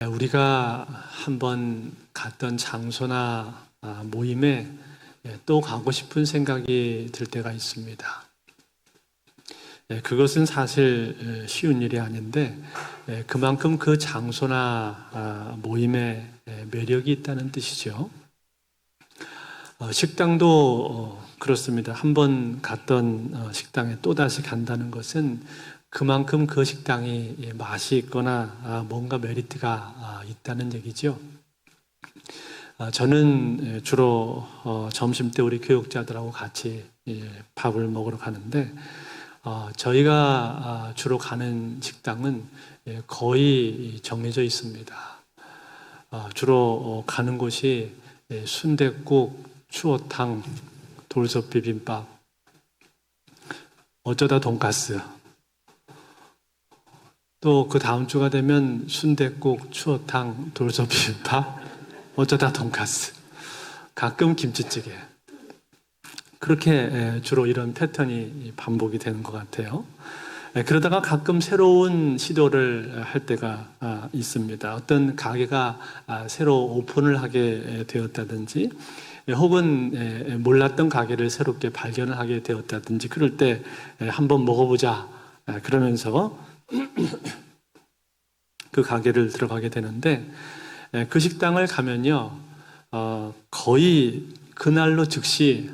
우리가 한번 갔던 장소나 모임에 또 가고 싶은 생각이 들 때가 있습니다. 그것은 사실 쉬운 일이 아닌데 그만큼 그 장소나 모임에 매력이 있다는 뜻이죠. 식당도 그렇습니다. 한번 갔던 식당에 또다시 간다는 것은 그만큼 그 식당이 맛이 있거나 뭔가 메리트가 있다는 얘기죠. 저는 주로 점심 때 우리 교육자들하고 같이 밥을 먹으러 가는데 저희가 주로 가는 식당은 거의 정해져 있습니다. 주로 가는 곳이 순댓국, 추어탕, 돌솥 비빔밥, 어쩌다 돈가스, 또 그 다음 주가 되면 순댓국, 추어탕, 돌솥 비빔밥, 어쩌다 돈가스, 가끔 김치찌개. 그렇게 주로 이런 패턴이 반복이 되는 것 같아요. 그러다가 가끔 새로운 시도를 할 때가 있습니다. 어떤 가게가 새로 오픈을 하게 되었다든지 혹은 몰랐던 가게를 새롭게 발견을 하게 되었다든지 그럴 때 한번 먹어보자 그러면서 그 가게를 들어가게 되는데 그 식당을 가면요 거의 그날로 즉시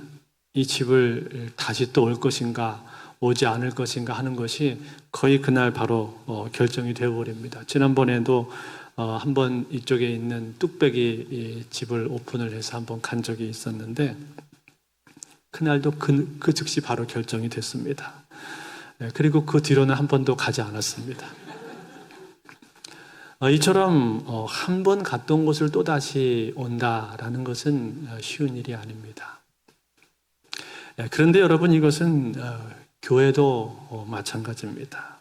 이 집을 다시 또 올 것인가 오지 않을 것인가 하는 것이 거의 그날 바로 결정이 되어버립니다. 지난번에도 한번 이쪽에 있는 뚝배기 집을 오픈을 해서 한번 간 적이 있었는데 그날도 그 즉시 바로 결정이 됐습니다. 그리고 그 뒤로는 한 번도 가지 않았습니다. 이처럼 한 번 갔던 곳을 또다시 온다라는 것은 쉬운 일이 아닙니다. 그런데 여러분 이것은 교회도 마찬가지입니다.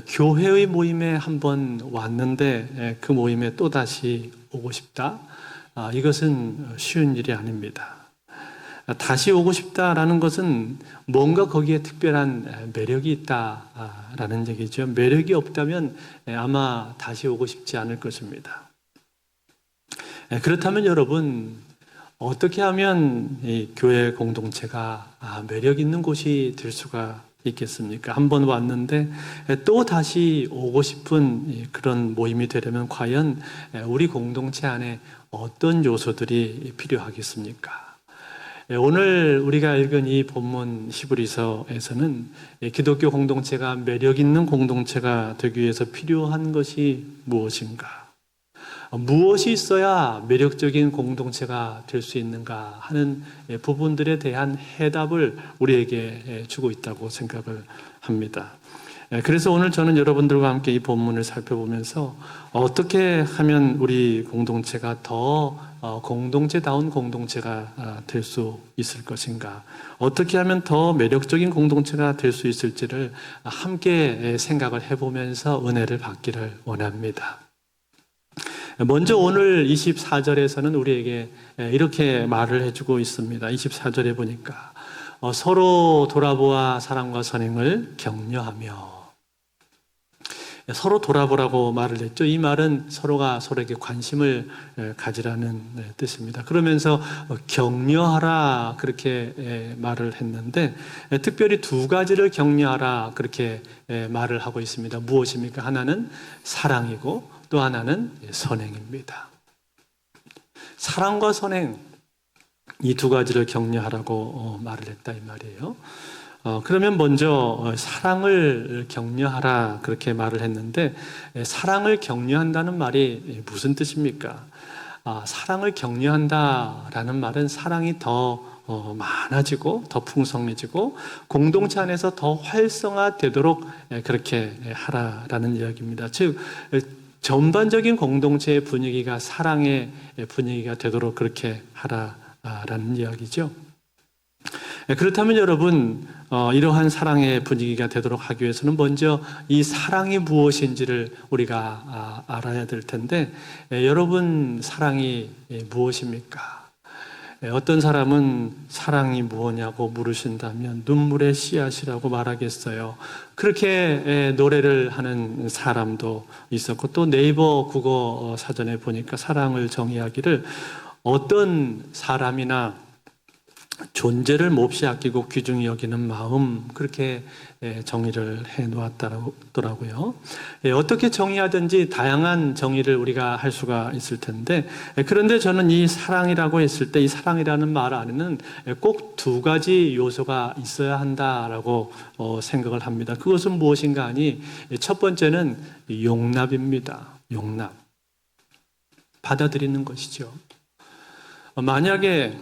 교회의 모임에 한 번 왔는데 그 모임에 또다시 오고 싶다? 이것은 쉬운 일이 아닙니다. 다시 오고 싶다라는 것은 뭔가 거기에 특별한 매력이 있다라는 얘기죠. 매력이 없다면 아마 다시 오고 싶지 않을 것입니다. 그렇다면 여러분 어떻게 하면 이 교회 공동체가 매력 있는 곳이 될 수가 있겠습니까? 한 번 왔는데 또 다시 오고 싶은 그런 모임이 되려면 과연 우리 공동체 안에 어떤 요소들이 필요하겠습니까? 오늘 우리가 읽은 이 본문 히브리서에서는 기독교 공동체가 매력 있는 공동체가 되기 위해서 필요한 것이 무엇인가? 무엇이 있어야 매력적인 공동체가 될 수 있는가 하는 부분들에 대한 해답을 우리에게 주고 있다고 생각을 합니다. 그래서 오늘 저는 여러분들과 함께 이 본문을 살펴보면서 어떻게 하면 우리 공동체가 더 공동체다운 공동체가 될 수 있을 것인가, 어떻게 하면 더 매력적인 공동체가 될 수 있을지를 함께 생각을 해보면서 은혜를 받기를 원합니다. 먼저 오늘 24절에서는 우리에게 이렇게 말을 해주고 있습니다. 24절에 보니까 서로 돌아보아 사랑과 선행을 격려하며, 서로 돌아보라고 말을 했죠. 이 말은 서로가 서로에게 관심을 가지라는 뜻입니다. 그러면서 격려하라 그렇게 말을 했는데 특별히 두 가지를 격려하라 그렇게 말을 하고 있습니다. 무엇입니까? 하나는 사랑이고 또 하나는 선행입니다. 사랑과 선행, 이 두 가지를 격려하라고 말을 했다 이 말이에요. 그러면 먼저 사랑을 격려하라 그렇게 말을 했는데 사랑을 격려한다는 말이 무슨 뜻입니까? 사랑을 격려한다라는 말은 사랑이 더 많아지고 더 풍성해지고 공동체 안에서 더 활성화되도록 그렇게 하라라는 이야기입니다. 즉 전반적인 공동체의 분위기가 사랑의 분위기가 되도록 그렇게 하라라는 이야기죠. 그렇다면 여러분 이러한 사랑의 분위기가 되도록 하기 위해서는 먼저 이 사랑이 무엇인지를 우리가 알아야 될 텐데 여러분 사랑이 무엇입니까? 어떤 사람은 사랑이 무엇냐고 물으신다면 눈물의 씨앗이라고 말하겠어요. 그렇게 노래를 하는 사람도 있었고, 또 네이버 국어 사전에 보니까 사랑을 정의하기를 어떤 사람이나 존재를 몹시 아끼고 귀중히 여기는 마음, 그렇게 정의를 해 놓았더라고요. 어떻게 정의하든지 다양한 정의를 우리가 할 수가 있을 텐데, 그런데 저는 이 사랑이라고 했을 때 이 사랑이라는 말 안에는 꼭 두 가지 요소가 있어야 한다라고 생각을 합니다. 그것은 무엇인가 하니, 첫 번째는 용납입니다. 용납. 받아들이는 것이죠. 만약에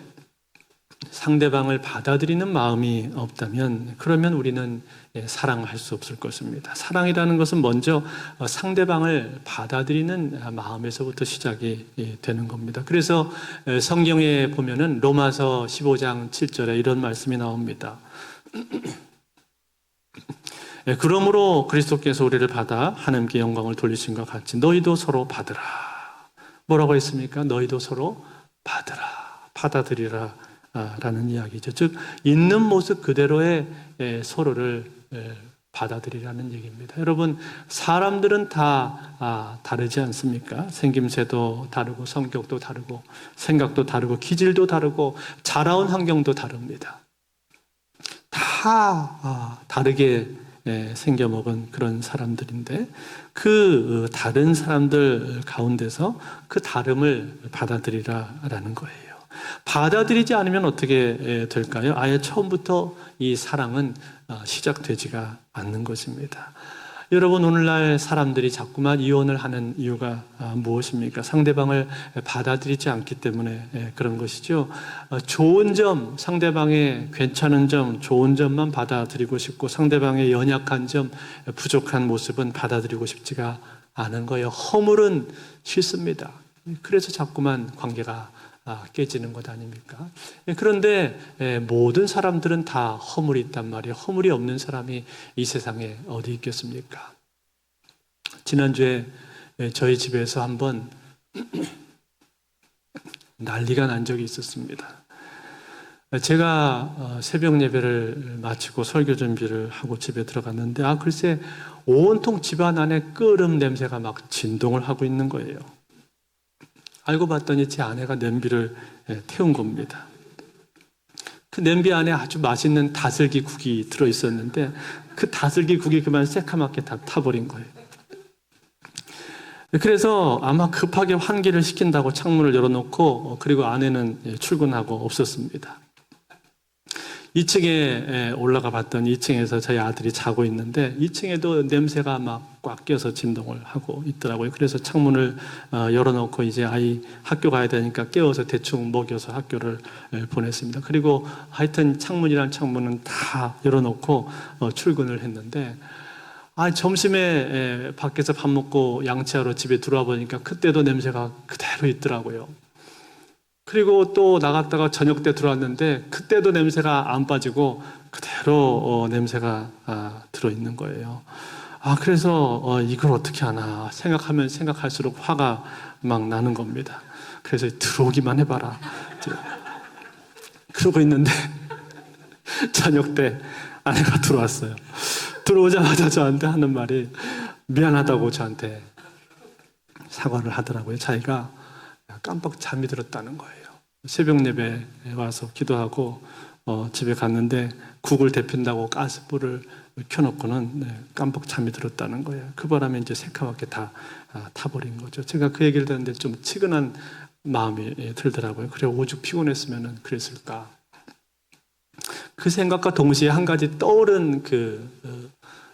상대방을 받아들이는 마음이 없다면 그러면 우리는 사랑할 수 없을 것입니다. 사랑이라는 것은 먼저 상대방을 받아들이는 마음에서부터 시작이 되는 겁니다. 그래서 성경에 보면은 로마서 15장 7절에 이런 말씀이 나옵니다. 그러므로 그리스도께서 우리를 받아 하나님께 영광을 돌리신 것 같이 너희도 서로 받으라. 뭐라고 했습니까? 너희도 서로 받으라. 받아들이라. 라는 이야기죠. 즉 있는 모습 그대로의 서로를 받아들이라는 얘기입니다. 여러분, 사람들은 다 다르지 않습니까? 생김새도 다르고 성격도 다르고 생각도 다르고 기질도 다르고 자라온 환경도 다릅니다. 다 다르게 생겨먹은 그런 사람들인데 그 다른 사람들 가운데서 그 다름을 받아들이라라는 거예요. 받아들이지 않으면 어떻게 될까요? 아예 처음부터 이 사랑은 시작되지가 않는 것입니다. 여러분, 오늘날 사람들이 자꾸만 이혼을 하는 이유가 무엇입니까? 상대방을 받아들이지 않기 때문에 그런 것이죠. 좋은 점, 상대방의 괜찮은 점, 좋은 점만 받아들이고 싶고 상대방의 연약한 점, 부족한 모습은 받아들이고 싶지가 않은 거예요. 허물은 싫습니다. 그래서 자꾸만 관계가 깨지는 것 아닙니까? 그런데 모든 사람들은 다 허물이 있단 말이에요. 허물이 없는 사람이 이 세상에 어디 있겠습니까? 지난주에 저희 집에서 한번 난리가 난 적이 있었습니다. 제가 새벽 예배를 마치고 설교 준비를 하고 집에 들어갔는데 글쎄 온통 집안 안에 끓음 냄새가 막 진동을 하고 있는 거예요. 알고 봤더니 제 아내가 냄비를 태운 겁니다. 그 냄비 안에 아주 맛있는 다슬기 국이 들어있었는데 그 다슬기 국이 그만 새카맣게 다 타버린 거예요. 그래서 아마 급하게 환기를 시킨다고 창문을 열어놓고 그리고 아내는 출근하고 없었습니다. 2층에 올라가 봤더니 2층에서 저희 아들이 자고 있는데 2층에도 냄새가 막 꽉 껴서 진동을 하고 있더라고요. 그래서 창문을 열어놓고 이제 아이 학교 가야 되니까 깨워서 대충 먹여서 학교를 보냈습니다. 그리고 하여튼 창문이란 창문은 다 열어놓고 출근을 했는데 점심에 밖에서 밥 먹고 양치하러 집에 들어와 보니까 그때도 냄새가 그대로 있더라고요. 그리고 또 나갔다가 저녁 때 들어왔는데 그때도 냄새가 안 빠지고 그대로 냄새가 들어있는 거예요. 그래서 이걸 어떻게 하나 생각하면 생각할수록 화가 막 나는 겁니다. 그래서 들어오기만 해봐라. 그러고 있는데 저녁 때 아내가 들어왔어요. 들어오자마자 저한테 하는 말이 미안하다고 저한테 사과를 하더라고요. 자기가 깜빡 잠이 들었다는 거예요. 새벽 예배에 와서 기도하고 집에 갔는데 국을 데핀다고 가스불을 켜놓고는 깜빡 잠이 들었다는 거예요. 그 바람에 이제 새카맣게 다 타버린 거죠. 제가 그 얘기를 듣는데 좀 치근한 마음이 들더라고요. 그래, 오죽 피곤했으면 그랬을까. 그 생각과 동시에 한 가지 떠오른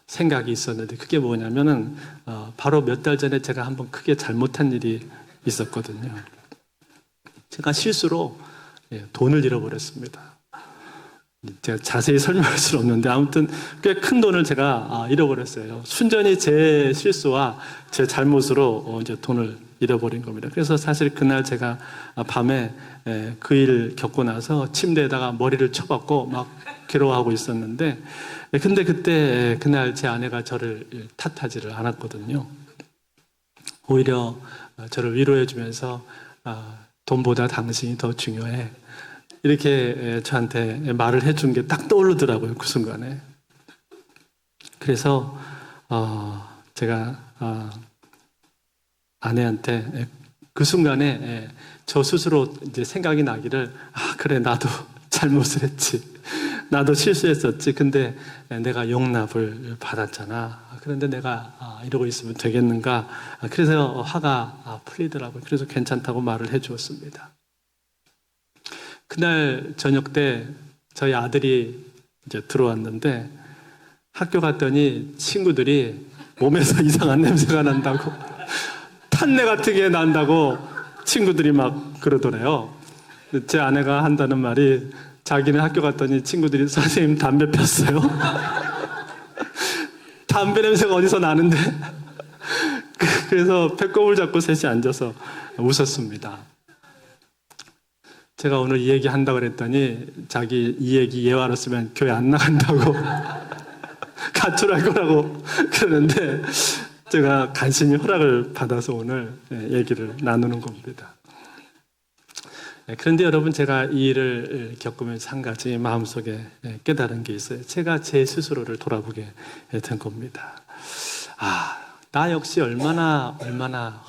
생각이 있었는데 그게 뭐냐면은 바로 몇 달 전에 제가 한번 크게 잘못한 일이 있었거든요. 제가 실수로 돈을 잃어버렸습니다. 제가 자세히 설명할 수는 없는데 아무튼 꽤 큰 돈을 제가 잃어버렸어요. 순전히 제 실수와 제 잘못으로 이제 돈을 잃어버린 겁니다. 그래서 사실 그날 제가 밤에 그 일 겪고 나서 침대에다가 머리를 쳐박고 막 괴로워하고 있었는데 근데 그때 그날 제 아내가 저를 탓하지를 않았거든요. 오히려 저를 위로해 주면서 돈보다 당신이 더 중요해. 이렇게 저한테 말을 해준 게 딱 떠오르더라고요, 그 순간에. 그래서 제가 아내한테 그 순간에 저 스스로 이제 생각이 나기를, 그래, 나도 잘못을 했지, 나도 실수했었지. 근데 내가 용납을 받았잖아. 그런데 내가 이러고 있으면 되겠는가? 그래서 화가 풀리더라고요. 그래서 괜찮다고 말을 해주었습니다. 그날 저녁 때 저희 아들이 이제 들어왔는데, 학교 갔더니 친구들이 몸에서 이상한 냄새가 난다고, 탄내 같은 게 난다고 친구들이 막 그러더래요. 제 아내가 한다는 말이, 자기는 학교 갔더니 친구들이 선생님 담배 폈어요. 담배 냄새가 어디서 나는데. 그래서 배꼽을 잡고 셋이 앉아서 웃었습니다. 제가 오늘 이 얘기 한다고 그랬더니 자기 이 얘기 예화로쓰면 교회 안 나간다고 가출할 거라고 그러는데, 제가 간신히 허락을 받아서 오늘 얘기를 나누는 겁니다. 그런데 여러분, 제가 이 일을 겪으면서 한 가지 마음속에 깨달은 게 있어요. 제가 제 스스로를 돌아보게 된 겁니다. 나 역시 얼마나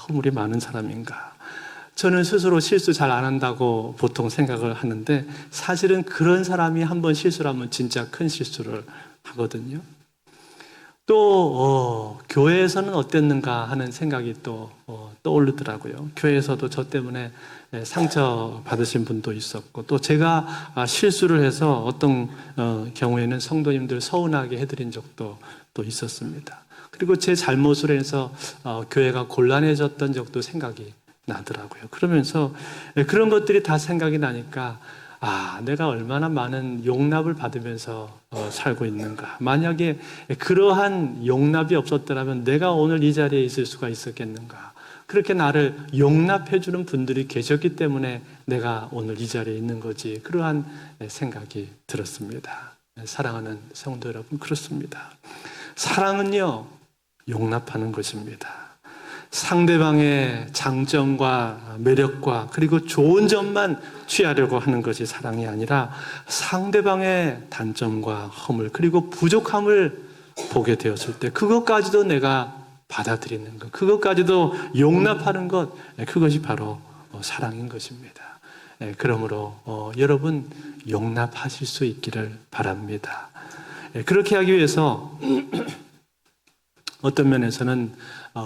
허물이 많은 사람인가. 저는 스스로 실수 잘 안 한다고 보통 생각을 하는데, 사실은 그런 사람이 한번 실수를 하면 진짜 큰 실수를 하거든요. 또 교회에서는 어땠는가 하는 생각이 또 떠오르더라고요. 교회에서도 저 때문에 상처 받으신 분도 있었고, 또 제가 실수를 해서 어떤 경우에는 성도님들 서운하게 해드린 적도 또 있었습니다. 그리고 제 잘못을 해서 교회가 곤란해졌던 적도 생각이 나더라고요. 그러면서 그런 것들이 다 생각이 나니까, 내가 얼마나 많은 용납을 받으면서 살고 있는가. 만약에 그러한 용납이 없었더라면 내가 오늘 이 자리에 있을 수가 있었겠는가. 그렇게 나를 용납해주는 분들이 계셨기 때문에 내가 오늘 이 자리에 있는 거지. 그러한 생각이 들었습니다. 사랑하는 성도 여러분, 그렇습니다. 사랑은요, 용납하는 것입니다. 상대방의 장점과 매력과 그리고 좋은 점만 취하려고 하는 것이 사랑이 아니라, 상대방의 단점과 허물 그리고 부족함을 보게 되었을 때 그것까지도 내가 받아들이는 것, 그것까지도 용납하는 것, 그것이 바로 사랑인 것입니다. 그러므로 여러분, 용납하실 수 있기를 바랍니다. 그렇게 하기 위해서 어떤 면에서는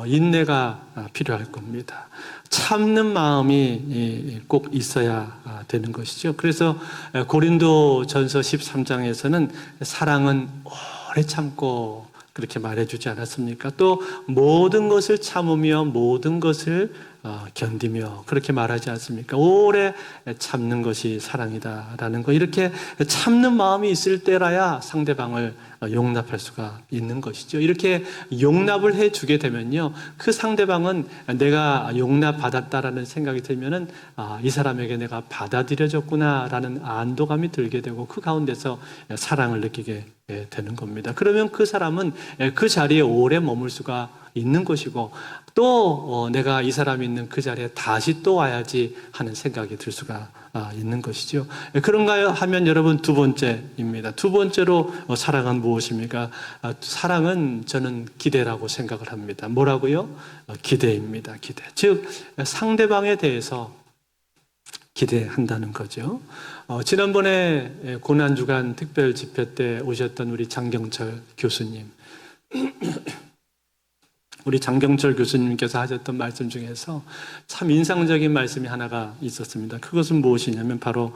인내가 필요할 겁니다. 참는 마음이 꼭 있어야 되는 것이죠. 그래서 고린도전서 13장에서는 사랑은 오래 참고 그렇게 말해주지 않았습니까? 또 모든 것을 참으며 모든 것을 견디며 그렇게 말하지 않습니까? 오래 참는 것이 사랑이다라는 거. 이렇게 참는 마음이 있을 때라야 상대방을 용납할 수가 있는 것이죠. 이렇게 용납을 해주게 되면요, 그 상대방은 내가 용납받았다라는 생각이 들면은 이 사람에게 내가 받아들여졌구나라는 안도감이 들게 되고, 그 가운데서 사랑을 느끼게 되는 겁니다. 그러면 그 사람은 그 자리에 오래 머물 수가 있는 것이고, 또 내가 이 사람이 있는 그 자리에 다시 또 와야지 하는 생각이 들 수가 있는 것이죠. 그런가요? 하면 여러분, 두 번째입니다. 두 번째로 사랑은 무엇입니까? 사랑은 저는 기대라고 생각을 합니다. 뭐라고요? 기대입니다. 기대. 즉 상대방에 대해서 기대한다는 거죠. 지난번에 고난주간 특별 집회 때 오셨던 우리 장경철 교수님, 우리 장경철 교수님께서 하셨던 말씀 중에서 참 인상적인 말씀이 하나가 있었습니다. 그것은 무엇이냐면 바로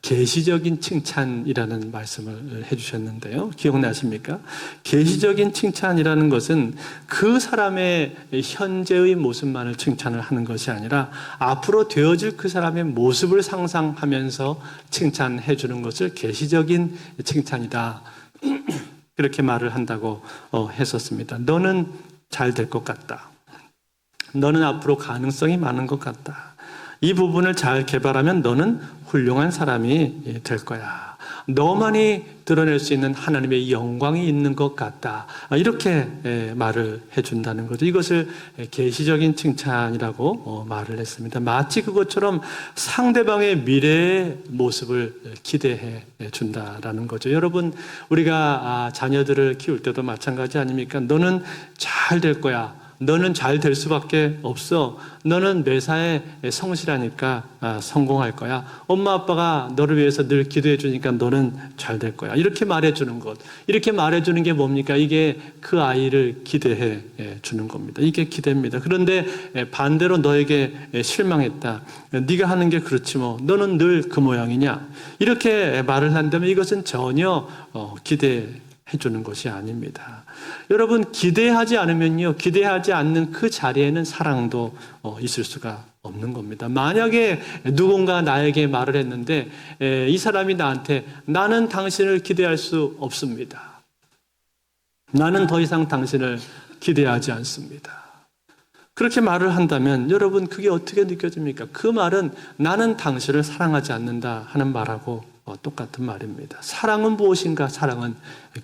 계시적인 칭찬이라는 말씀을 해주셨는데요. 기억나십니까? 계시적인 칭찬이라는 것은 그 사람의 현재의 모습만을 칭찬을 하는 것이 아니라 앞으로 되어질 그 사람의 모습을 상상하면서 칭찬해 주는 것을 계시적인 칭찬이다, 그렇게 말을 한다고 했었습니다. 너는 잘 될 것 같다. 너는 앞으로 가능성이 많은 것 같다. 이 부분을 잘 개발하면 너는 훌륭한 사람이 될 거야. 너만이 드러낼 수 있는 하나님의 영광이 있는 것 같다. 이렇게 말을 해준다는 거죠. 이것을 계시적인 칭찬이라고 말을 했습니다. 마치 그것처럼 상대방의 미래의 모습을 기대해 준다라는 거죠. 여러분, 우리가 자녀들을 키울 때도 마찬가지 아닙니까? 너는 잘 될 거야. 너는 잘 될 수밖에 없어. 너는 매사에 성실하니까 성공할 거야. 엄마 아빠가 너를 위해서 늘 기도해 주니까 너는 잘 될 거야. 이렇게 말해 주는 것. 이렇게 말해 주는 게 뭡니까? 이게 그 아이를 기대해 주는 겁니다. 이게 기대입니다. 그런데 반대로 너에게 실망했다. 네가 하는 게 그렇지 뭐. 너는 늘 그 모양이냐. 이렇게 말을 한다면 이것은 전혀 기대해 주는 것이 아닙니다. 여러분, 기대하지 않으면요, 기대하지 않는 그 자리에는 사랑도 있을 수가 없는 겁니다. 만약에 누군가 나에게 말을 했는데 이 사람이 나한테 나는 당신을 기대할 수 없습니다. 나는 더 이상 당신을 기대하지 않습니다. 그렇게 말을 한다면 여러분, 그게 어떻게 느껴집니까? 그 말은 나는 당신을 사랑하지 않는다 하는 말하고 똑같은 말입니다. 사랑은 무엇인가? 사랑은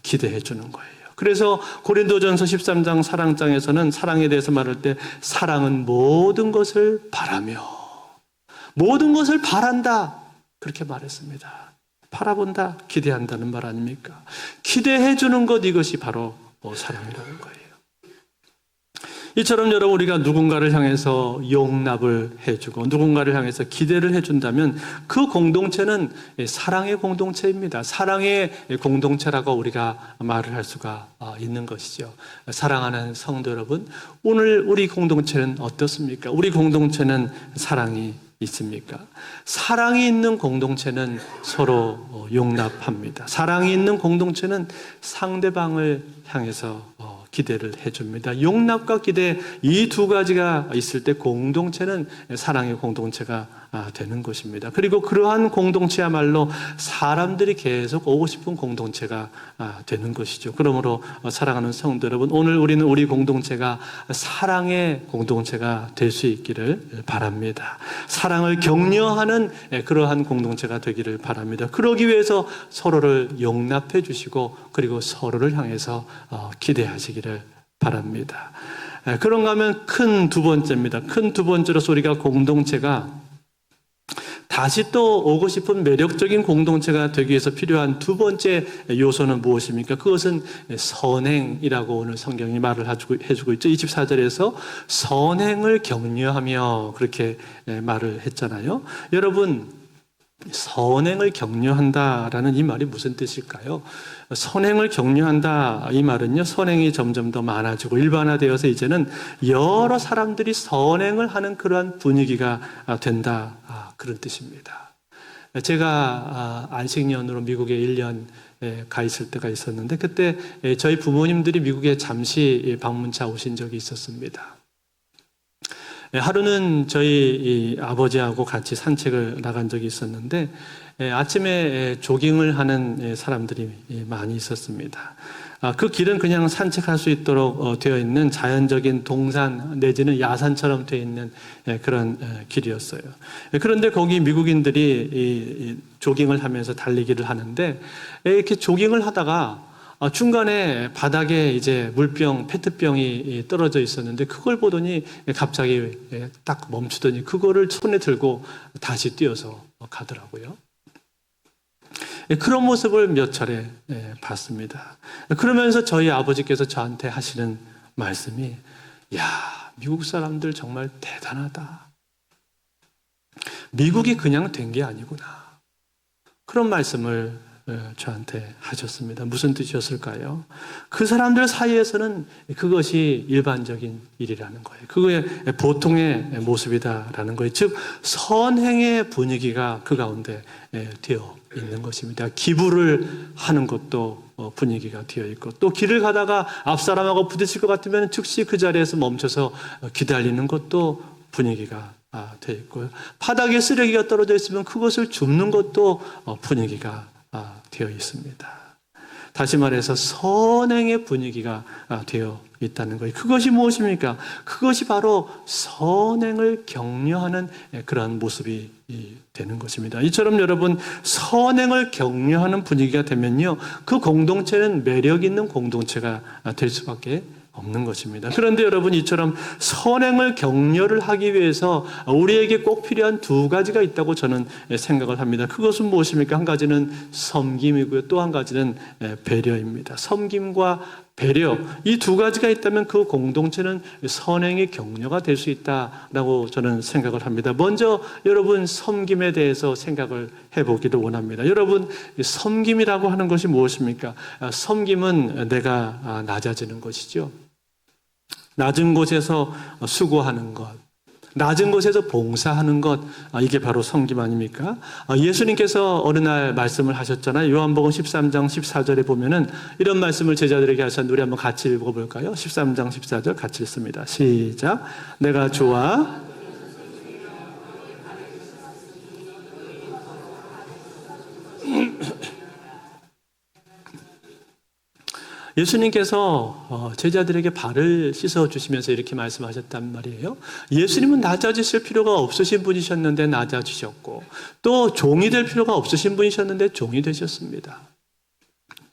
기대해 주는 거예요. 그래서 고린도전서 13장 사랑장에서는 사랑에 대해서 말할 때 사랑은 모든 것을 바라며 모든 것을 바란다 그렇게 말했습니다. 바라본다, 기대한다는 말 아닙니까? 기대해 주는 것, 이것이 바로 사랑이라는 거예요. 이처럼 여러분, 우리가 누군가를 향해서 용납을 해주고 누군가를 향해서 기대를 해준다면 그 공동체는 사랑의 공동체입니다. 사랑의 공동체라고 우리가 말을 할 수가 있는 것이죠. 사랑하는 성도 여러분, 오늘 우리 공동체는 어떻습니까? 우리 공동체는 사랑이 있습니까? 사랑이 있는 공동체는 서로 용납합니다. 사랑이 있는 공동체는 상대방을 향해서 기대를 해줍니다. 용납과 기대, 이 두 가지가 있을 때 공동체는 사랑의 공동체가 되는 것입니다. 그리고 그러한 공동체야말로 사람들이 계속 오고 싶은 공동체가 되는 것이죠. 그러므로 사랑하는 성도 여러분, 오늘 우리는 우리 공동체가 사랑의 공동체가 될 수 있기를 바랍니다. 사랑을 격려하는 그러한 공동체가 되기를 바랍니다. 그러기 위해서 서로를 용납해 주시고 그리고 서로를 향해서 기대하시기를 바랍니다. 그런가 하면 큰 두 번째입니다. 큰 두 번째로서 우리가 공동체가 다시 또 오고 싶은 매력적인 공동체가 되기 위해서 필요한 두 번째 요소는 무엇입니까? 그것은 선행이라고 오늘 성경이 말을 해주고 있죠. 24절에서 선행을 격려하며 그렇게 말을 했잖아요. 여러분, 선행을 격려한다라는 이 말이 무슨 뜻일까요? 선행을 격려한다, 이 말은요, 선행이 점점 더 많아지고 일반화되어서 이제는 여러 사람들이 선행을 하는 그러한 분위기가 된다, 그런 뜻입니다. 제가 안식년으로 미국에 1년 가 있을 때가 있었는데 그때 저희 부모님들이 미국에 잠시 방문차 오신 적이 있었습니다. 하루는 저희 아버지하고 같이 산책을 나간 적이 있었는데 아침에 조깅을 하는 사람들이 많이 있었습니다. 그 길은 그냥 산책할 수 있도록 되어 있는 자연적인 동산 내지는 야산처럼 되어 있는 그런 길이었어요. 그런데 거기 미국인들이 조깅을 하면서 달리기를 하는데 이렇게 조깅을 하다가 중간에 바닥에 이제 물병, 페트병이 떨어져 있었는데 그걸 보더니 갑자기 딱 멈추더니 그거를 손에 들고 다시 뛰어서 가더라고요. 그런 모습을 몇 차례 봤습니다. 그러면서 저희 아버지께서 저한테 하시는 말씀이, 야, 미국 사람들 정말 대단하다. 미국이 그냥 된 게 아니구나. 그런 말씀을 저한테 하셨습니다. 무슨 뜻이었을까요? 그 사람들 사이에서는 그것이 일반적인 일이라는 거예요. 그거의 보통의 모습이다라는 거예요. 즉 선행의 분위기가 그 가운데 되어 있는 것입니다. 기부를 하는 것도 분위기가 되어 있고 또 길을 가다가 앞 사람하고 부딪힐 것 같으면 즉시 그 자리에서 멈춰서 기다리는 것도 분위기가 되어 있고요. 바닥에 쓰레기가 떨어져 있으면 그것을 줍는 것도 분위기가 되어 있습니다. 다시 말해서 선행의 분위기가 되어 있다는 거예요. 그것이 무엇입니까? 그것이 바로 선행을 격려하는 그러한 모습이 되는 것입니다. 이처럼 여러분, 선행을 격려하는 분위기가 되면요, 그 공동체는 매력 있는 공동체가 될 수밖에 없는 것입니다. 그런데 여러분, 이처럼 선행을 격려를 하기 위해서 우리에게 꼭 필요한 두 가지가 있다고 저는 생각을 합니다. 그것은 무엇입니까? 한 가지는 섬김이고요, 또 한 가지는 배려입니다. 섬김과 배려, 이 두 가지가 있다면 그 공동체는 선행의 격려가 될 수 있다라고 저는 생각을 합니다. 먼저 여러분, 섬김에 대해서 생각을 해보기를 원합니다. 여러분, 섬김이라고 하는 것이 무엇입니까? 섬김은 내가 낮아지는 것이죠. 낮은 곳에서 수고하는 것, 낮은 곳에서 봉사하는 것, 이게 바로 섬김 아닙니까? 예수님께서 어느 날 말씀을 하셨잖아요. 요한복음 13장 14절에 보면은 이런 말씀을 제자들에게 하셨는데, 우리 한번 같이 읽어볼까요? 13장 14절 같이 읽습니다. 시작. 내가 주와 예수님께서 제자들에게 발을 씻어주시면서 이렇게 말씀하셨단 말이에요. 예수님은 낮아지실 필요가 없으신 분이셨는데 낮아지셨고, 또 종이 될 필요가 없으신 분이셨는데 종이 되셨습니다.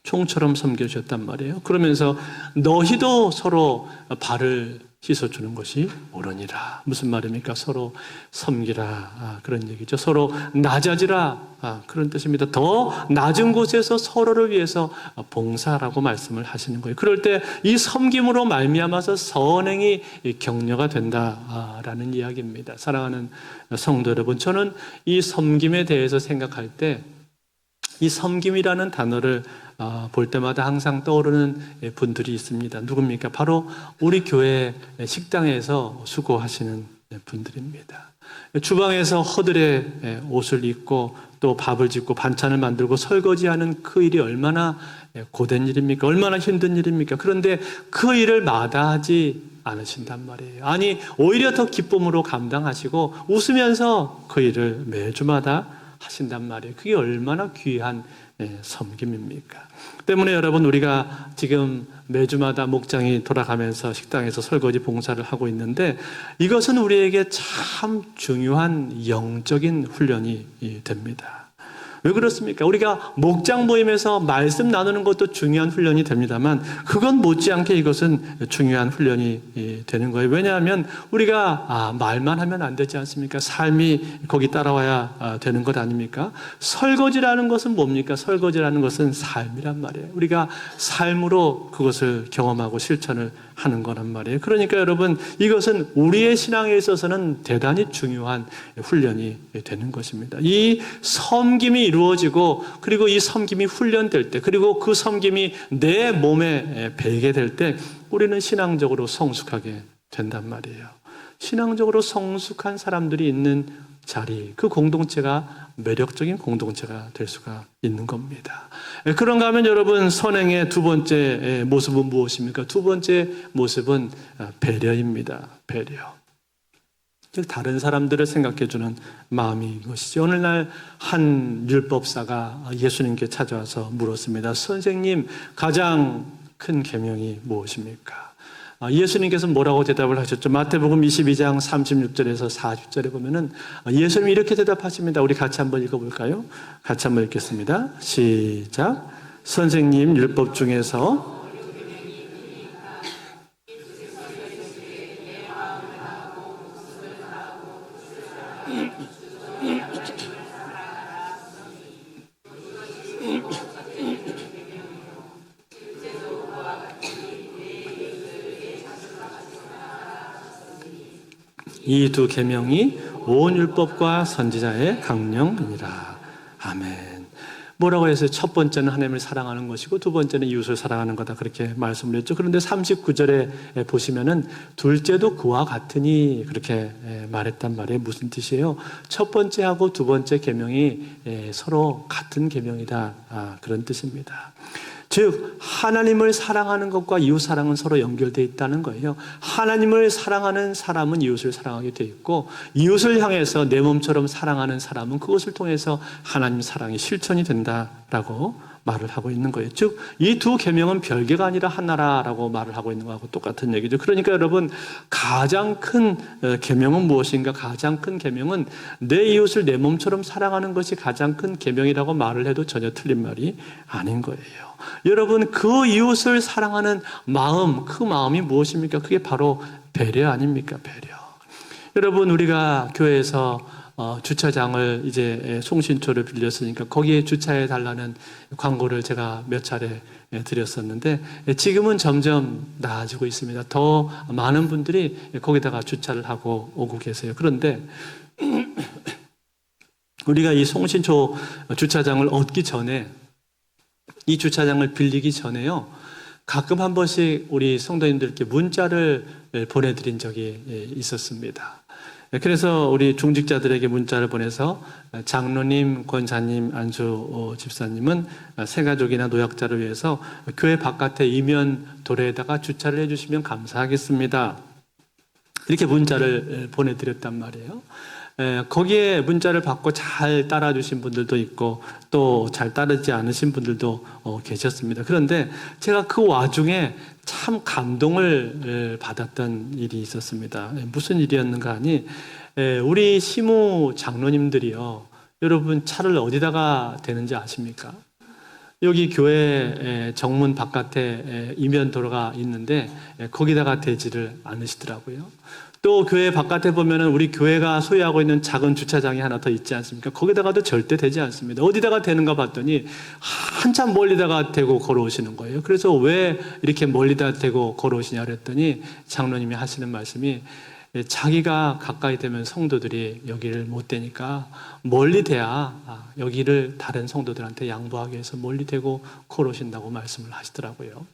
총처럼 섬겨주셨단 말이에요. 그러면서 너희도 서로 발을 씻어주는 것이 옳으니라. 무슨 말입니까? 서로 섬기라, 그런 얘기죠. 서로 낮아지라, 그런 뜻입니다. 더 낮은 곳에서 서로를 위해서 봉사라고 말씀을 하시는 거예요. 그럴 때 이 섬김으로 말미암아서 선행이 격려가 된다라는 이야기입니다. 사랑하는 성도 여러분, 저는 이 섬김에 대해서 생각할 때 이 섬김이라는 단어를 볼 때마다 항상 떠오르는 분들이 있습니다. 누굽니까? 바로 우리 교회 식당에서 수고하시는 분들입니다. 주방에서 허들의 옷을 입고 또 밥을 짓고 반찬을 만들고 설거지하는 그 일이 얼마나 고된 일입니까? 얼마나 힘든 일입니까? 그런데 그 일을 마다하지 않으신단 말이에요. 아니, 오히려 더 기쁨으로 감당하시고 웃으면서 그 일을 매주마다 하신단 말이에요. 그게 얼마나 귀한 섬김입니까? 때문에 여러분, 우리가 지금 매주마다 목장이 돌아가면서 식당에서 설거지 봉사를 하고 있는데, 이것은 우리에게 참 중요한 영적인 훈련이 됩니다. 왜 그렇습니까? 우리가 목장 모임에서 말씀 나누는 것도 중요한 훈련이 됩니다만, 그건 못지않게 이것은 중요한 훈련이 되는 거예요. 왜냐하면 우리가 말만 하면 안 되지 않습니까? 삶이 거기 따라와야 되는 것 아닙니까? 설거지라는 것은 뭡니까? 설거지라는 것은 삶이란 말이에요. 우리가 삶으로 그것을 경험하고 실천을 하는 거란 말이에요. 그러니까 여러분, 이것은 우리의 신앙에 있어서는 대단히 중요한 훈련이 되는 것입니다. 이 섬김이 이루어지고, 그리고 이 섬김이 훈련될 때, 그리고 그 섬김이 내 몸에 배게 될 때, 우리는 신앙적으로 성숙하게 된단 말이에요. 신앙적으로 성숙한 사람들이 있는 자리, 그 공동체가 매력적인 공동체가 될 수가 있는 겁니다. 그런가 하면 여러분, 선행의 두 번째 모습은 무엇입니까? 두 번째 모습은 배려입니다. 배려. 다른 사람들을 생각해주는 마음인 것이죠. 오늘날 한 율법사가 예수님께 찾아와서 물었습니다. 선생님, 가장 큰 계명이 무엇입니까? 예수님께서 뭐라고 대답을 하셨죠? 마태복음 22장 36절에서 40절에 보면은 예수님이 이렇게 대답하십니다. 우리 같이 한번 읽어볼까요? 같이 한번 읽겠습니다. 시작. 선생님, 율법 중에서 이 두 계명이 온 율법과 선지자의 강령이니라. 아멘. 뭐라고 해서 첫 번째는 하나님을 사랑하는 것이고 두 번째는 이웃을 사랑하는 거다, 그렇게 말씀을 했죠. 그런데 39절에 보시면은 둘째도 그와 같으니 그렇게 말했단 말이에요. 무슨 뜻이에요? 첫 번째하고 두 번째 계명이 서로 같은 계명이다, 그런 뜻입니다. 즉 하나님을 사랑하는 것과 이웃 사랑은 서로 연결되어 있다는 거예요. 하나님을 사랑하는 사람은 이웃을 사랑하게 되어 있고, 이웃을 향해서 내 몸처럼 사랑하는 사람은 그것을 통해서 하나님 사랑이 실천이 된다라고 말을 하고 있는 거예요. 즉, 이 두 계명은 별개가 아니라 하나라고 말을 하고 있는 거하고 똑같은 얘기죠. 그러니까 여러분, 가장 큰 계명은 무엇인가? 가장 큰 계명은 내 이웃을 내 몸처럼 사랑하는 것이 가장 큰 계명이라고 말을 해도 전혀 틀린 말이 아닌 거예요. 여러분, 그 이웃을 사랑하는 마음, 그 마음이 무엇입니까? 그게 바로 배려 아닙니까? 배려. 여러분, 우리가 교회에서 주차장을 이제 송신초를 빌렸으니까 거기에 주차해 달라는 광고를 제가 몇 차례 드렸었는데 지금은 점점 나아지고 있습니다. 더 많은 분들이 거기다가 주차를 하고 오고 계세요. 그런데 우리가 이 송신초 주차장을 얻기 전에, 이 주차장을 빌리기 전에요, 가끔 한 번씩 우리 성도님들께 문자를 보내드린 적이 있었습니다. 그래서 우리 중직자들에게 문자를 보내서 장로님, 권사님, 안수 집사님은 새가족이나 노약자를 위해서 교회 바깥에 이면 도로에다가 주차를 해주시면 감사하겠습니다. 이렇게 문자를 보내드렸단 말이에요. 거기에 문자를 받고 잘 따라주신 분들도 있고 또 잘 따르지 않으신 분들도 계셨습니다. 그런데 제가 그 와중에 참 감동을 받았던 일이 있었습니다. 무슨 일이었는가 하니 우리 시무 장로님들이요, 여러분 차를 어디다가 대는지 아십니까? 여기 교회 정문 바깥에 이면 도로가 있는데 거기다가 대지를 않으시더라고요. 또 교회 바깥에 보면은 우리 교회가 소유하고 있는 작은 주차장이 하나 더 있지 않습니까? 거기다가도 절대 대지 않습니다. 어디다가 대는가 봤더니 한참 멀리다가 대고 걸어오시는 거예요. 그래서 왜 이렇게 멀리다 대고 걸어오시냐 그랬더니 장로님이 하시는 말씀이 자기가 가까이 되면 성도들이 여기를 못 대니까 멀리 대야 여기를 다른 성도들한테 양보하기 위해서 멀리 대고 걸어오신다고 말씀을 하시더라고요.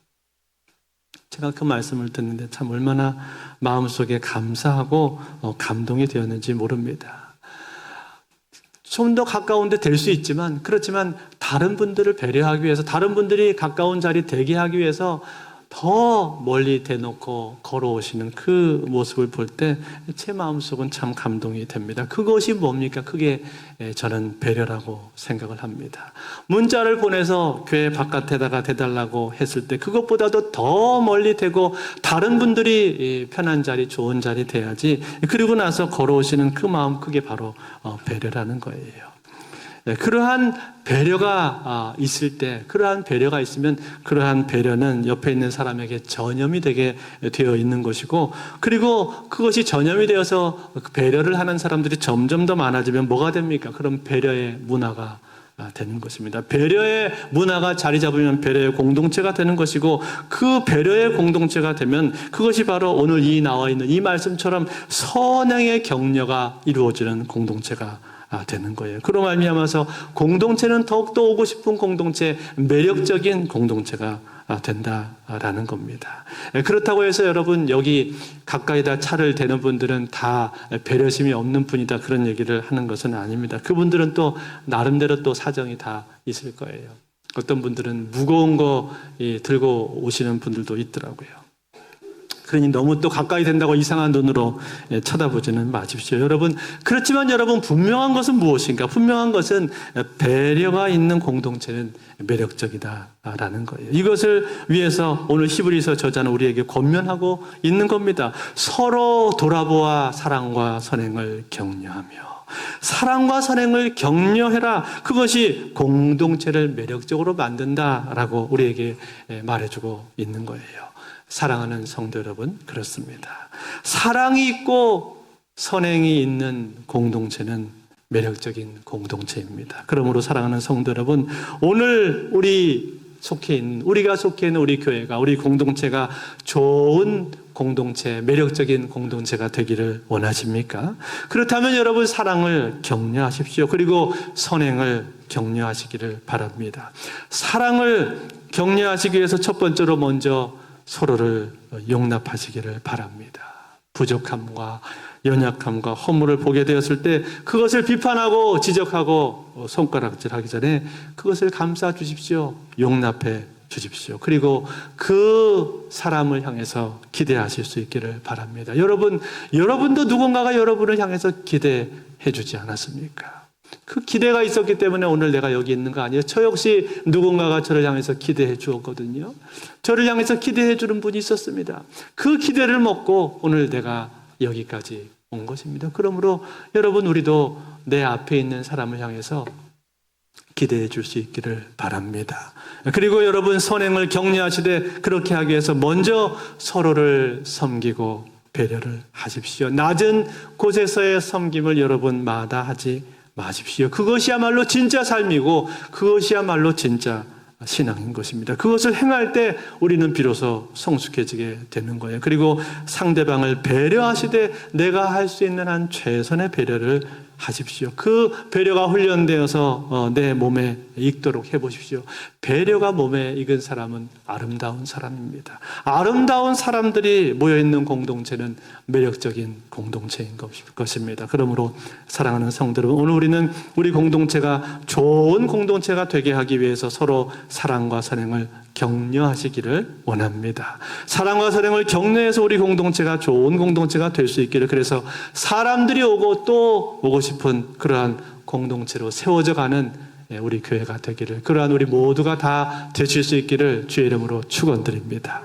제가 그 말씀을 듣는데 참 얼마나 마음속에 감사하고 감동이 되었는지 모릅니다. 좀 더 가까운 데 될 수 있지만, 그렇지만 다른 분들을 배려하기 위해서, 다른 분들이 가까운 자리 대기 하기 위해서 더 멀리 대놓고 걸어오시는 그 모습을 볼 때 제 마음속은 참 감동이 됩니다. 그것이 뭡니까? 그게 저는 배려라고 생각을 합니다. 문자를 보내서 교회 바깥에다가 대달라고 했을 때 그것보다도 더 멀리 대고 다른 분들이 편한 자리, 좋은 자리 돼야지, 그리고 나서 걸어오시는 그 마음, 그게 바로 배려라는 거예요. 그러한 배려가 있을 때, 그러한 배려가 있으면 그러한 배려는 옆에 있는 사람에게 전염이 되게 되어 있는 것이고, 그리고 그것이 전염이 되어서 배려를 하는 사람들이 점점 더 많아지면 뭐가 됩니까? 그럼 배려의 문화가 되는 것입니다. 배려의 문화가 자리 잡으면 배려의 공동체가 되는 것이고, 그 배려의 공동체가 되면 그것이 바로 오늘 이 나와 있는 이 말씀처럼 선행의 격려가 이루어지는 공동체가 되는 거예요. 그로 말미암아서 공동체는 더욱더 오고 싶은 공동체, 매력적인 공동체가 된다라는 겁니다. 그렇다고 해서 여러분 여기 가까이다 차를 대는 분들은 다 배려심이 없는 분이다, 그런 얘기를 하는 것은 아닙니다. 그분들은 또 나름대로 또 사정이 다 있을 거예요. 어떤 분들은 무거운 거 들고 오시는 분들도 있더라고요. 그러니 너무 또 가까이 된다고 이상한 눈으로 쳐다보지는 마십시오. 여러분, 그렇지만 여러분, 분명한 것은 무엇인가? 분명한 것은 배려가 있는 공동체는 매력적이다라는 거예요. 이것을 위해서 오늘 히브리서 저자는 우리에게 권면하고 있는 겁니다. 서로 돌아보아 사랑과 선행을 격려하며, 사랑과 선행을 격려해라. 그것이 공동체를 매력적으로 만든다라고 우리에게 말해주고 있는 거예요. 사랑하는 성도 여러분, 그렇습니다. 사랑이 있고 선행이 있는 공동체는 매력적인 공동체입니다. 그러므로 사랑하는 성도 여러분, 오늘 우리가 속해 있는 우리 교회가, 우리 공동체가 좋은 공동체, 매력적인 공동체가 되기를 원하십니까? 그렇다면 여러분, 사랑을 격려하십시오. 그리고 선행을 격려하시기를 바랍니다. 사랑을 격려하시기 위해서 첫 번째로 먼저 서로를 용납하시기를 바랍니다. 부족함과 연약함과 허물을 보게 되었을 때 그것을 비판하고 지적하고 손가락질하기 전에 그것을 감싸 주십시오. 용납해 주십시오. 그리고 그 사람을 향해서 기대하실 수 있기를 바랍니다. 여러분도 누군가가 여러분을 향해서 기대해 주지 않았습니까? 그 기대가 있었기 때문에 오늘 내가 여기 있는 거 아니에요? 저 역시 누군가가 저를 향해서 기대해 주었거든요. 저를 향해서 기대해 주는 분이 있었습니다. 그 기대를 먹고 오늘 내가 여기까지 온 것입니다. 그러므로 여러분, 우리도 내 앞에 있는 사람을 향해서 기대해 줄 수 있기를 바랍니다. 그리고 여러분, 선행을 격려하시되 그렇게 하기 위해서 먼저 서로를 섬기고 배려를 하십시오. 낮은 곳에서의 섬김을 여러분 마다하지 마십시오. 그것이야말로 진짜 삶이고 그것이야말로 진짜 신앙인 것입니다. 그것을 행할 때 우리는 비로소 성숙해지게 되는 거예요. 그리고 상대방을 배려하시되 내가 할 수 있는 한 최선의 배려를 하십시오. 그 배려가 훈련되어서 내 몸에 익도록 해보십시오. 배려가 몸에 익은 사람은 아름다운 사람입니다. 아름다운 사람들이 모여있는 공동체는 매력적인 공동체인 것입니다. 그러므로 사랑하는 성도 여러분, 오늘 우리는 우리 공동체가 좋은 공동체가 되게 하기 위해서 서로 사랑과 선행을 격려하시기를 원합니다. 사랑과 선행을 격려해서 우리 공동체가 좋은 공동체가 될 수 있기를, 그래서 사람들이 오고 또 오고 싶은 그러한 공동체로 세워져 가는 우리 교회가 되기를, 그러한 우리 모두가 다 되실 수 있기를 주의 이름으로 축원드립니다.